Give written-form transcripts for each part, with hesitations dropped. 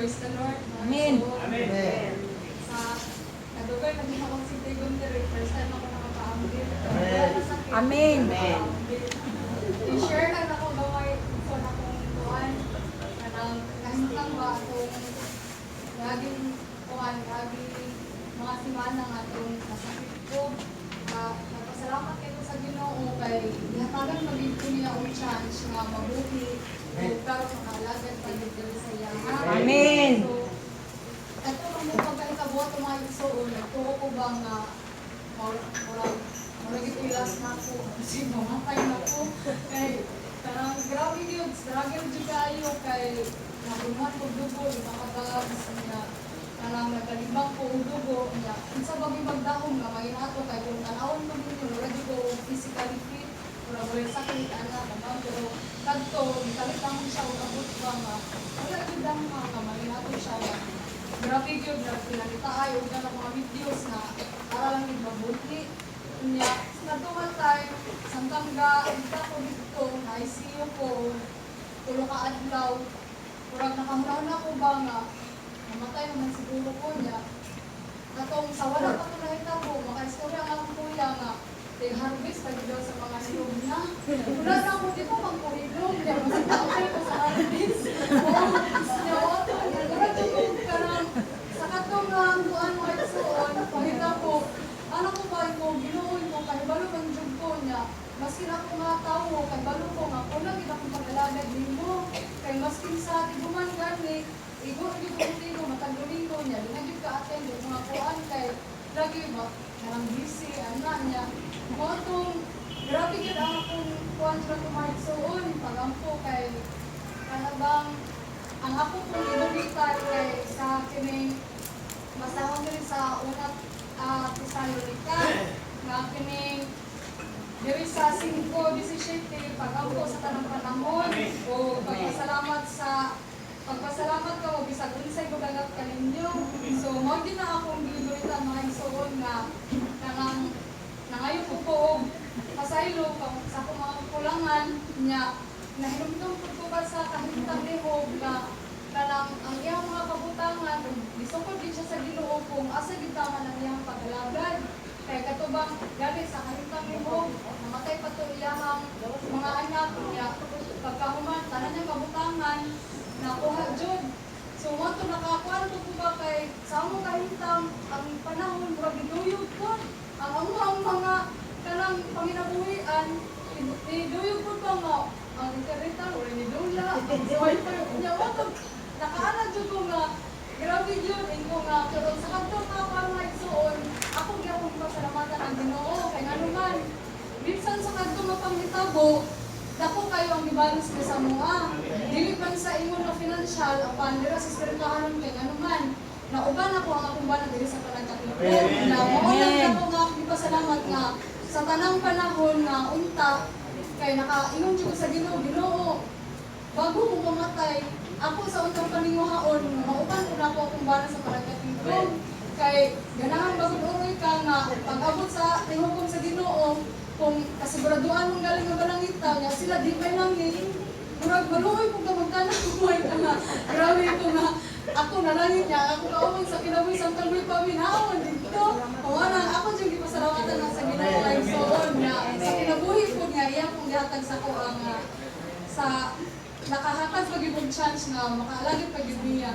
Praise the Lord. Amen. So, Amen. Sa kadugay, nag-ihawag si Tegon Dere. First time ako nakaka-ambit. Amen. Amen. I-share na ako gaway so na kung kuhan. Kanang kahintang ba itong laging kuhan, laging mga simana nga itong nasakit ko. Nagpasalamat kayo sa Ginoo kay ihatagan magiging ko niya ang chance na mabuhi o karon makalagan pa dito sa iya. Amen. So, ito ang mga pagkaikabuhat ng mga igsoon, nagtuo ko ba nga maragit ilas na ako kasi mamatay na ako kay parang grabe yun, struggle dyan kayo kay nabuman ko dugo, nakabagabis niya parang nagkalibang ko dugo niya sa bagay magdahong nga may nato kay kung tanawon ko ninyo, ready ko physically fit mura mo rin sakit, anak, pero kadto, nikalit lang siya o kabot ba nga wala yun lang mga may nato siya grabe yun, pinakita ay huwag na mga videos na para lang yung mabuti niya. Natuman tayo, sangkang ita ko dito, na-ICU ko, tulo ka adlaw. Kurang nakahuna ko ba nga, namatay naman siguro ko niya. Katong sa wala pa ko nakita ko, maka-istorya nga ang kuya nga, harvest tayo daw sa mga nilog na. Wala na ako, di ba magpuhilog niya, masitawin ko sa harvest. Niya, wato, nagurado ko karang, sa katong buwan mo ay suon, pahita ko, ano ko ba ko, ginuon ko, kahit balo ang jug ko niya, maski na ko nga tao, kahit balo ko nga, kung lang kita kong pag-alagad mo, kay maski sa tiguman gani, igo, matagulin ko niya, dinagib ka attend, mga kuan kay, lagi ba, narang busy, anak niya, mga itong, grabe yun ang akong kuan sa kumalit suon, pagampo kay, kanabang, ang ako kong inulitan kay sa kining, masahon rin sa unat, Tesalonica, nga kining diri sa 5:17 pag-ampo sa tanang panahon o pagpasalamat ka o bisag unsay magagat kaninyo. So mao gid na akong ginulitan mga igsoon nga kanang nangayo ko ko pasaylo sa akong mga kulangan nya nahinumdum ko ba sa kahintang lihog na kanang ang iyang mga pabutangan, disukod din siya sa Ginoo kung asa gitaman ang iyang pag-alagad. Kaya katubang galing sa kahintang lihog, namatay pa to iyahang mga anak niya. Pagkahuman, tanan niyang pabutangan, nakuha jud. So mo to nakakuan ko ba kay sa among kahintang ang panahon murag giduyog ko. Ang among mga kanang panginabuhian, iduyog ko ba nga ang ikarita o inidula. So ito niya mo nakaana dyan ko nga, grabe yun, ko nga, pero sa kantong mga parang igsoon, ako nga kong pasalamatan ang Ginoo, kaya nga naman, minsan sa kantong mga panghitabo, dako kayo ang ibalos na sa mga, dili man sa ingon na financial, ang pandira sa spiritualan, kaya nga naman, nauban ako ang akong banang dili sa panagkatito, na maulang ako nga akong pasalamat nga, sa tanang panahon nga unta, kaya naka-ingon dyan ko sa Ginoo, bago ko mamatay, ako sa untang paninguhaon, maupan ko na ako akong bala sa palagkatingkong. Kay ganahan bagong uroy ka nga, pag-abot sa tinghukom sa Ginoo, kung kasiguraduan mong galing ng balangita, nga sila di may langit, murag maluoy kung kamagtanaway ka nga. Grabe ko nga, ako nalangit niya, ako kaumang sa kinabuhi sa talboy pa, minaawan dito. Kawanan, ako dyan gipasalamatan na sa Ginoo ay soon nga. Sa kinabuhi ko nga, iya kong gihatag sa ko ang sa nakahatag pag ibang chance na makaalagit pag niya.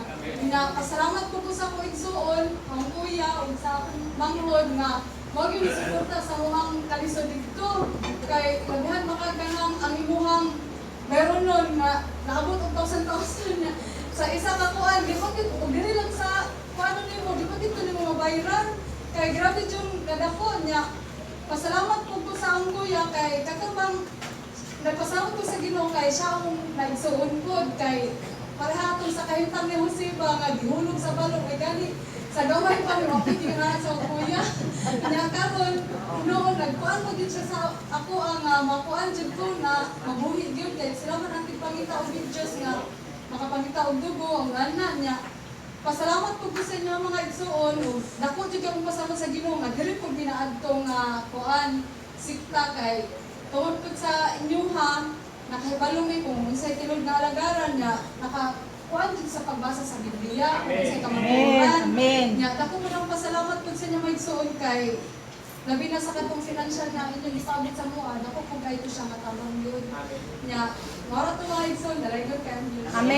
Pasalamat ko sa akong igsuon, ang kuya, o sa akong manghod nga mao gyud suporta sa muhang kalisod dito. Kay labihan makaganang ang imuhang meron nun nga naabot og 1,000 niya. Sa isa ka kuan, di ba o dili lang sa kuano nimo, di ba dito nimo mabayran. Kay grabe jud kadako niya. Pasalamat ko sa akong kuya kay katubang nagpasalamat ko sa Ginoo kay siya akong naigsuon po kay parehatong sa kahintang ni Joseba nga gihulog sa balong kay gani sa gamay pa ni Rocky ginahan sa kuya niya karon noon nagkuan mo gid siya sa ako ang makuan jud ko na mabuhi gyud kay sila man ang tigpangita og videos nga makapangita og dugo ang ana niya. Pasalamat po sa inyo mga igsuon. Dako jud akong pasalamat sa Ginoo nga dili ko binaadtong kuan sikta kay tungod po sa inyo ha, nakahibalong may kung unsay tilog na alagaran niya, kuan jud sa pagbasa sa Biblia, Amen. sa Amen. kamatuoran. Amen. Nya dako mo lang pasalamat pud sa inyo maigsoon kay labi na sa katong financial na inyong isabot sa mua, dako kung kayo siya matabang yun. Amen. Nya, mara to maigsoon, dalay kay ang Diyos. Amen.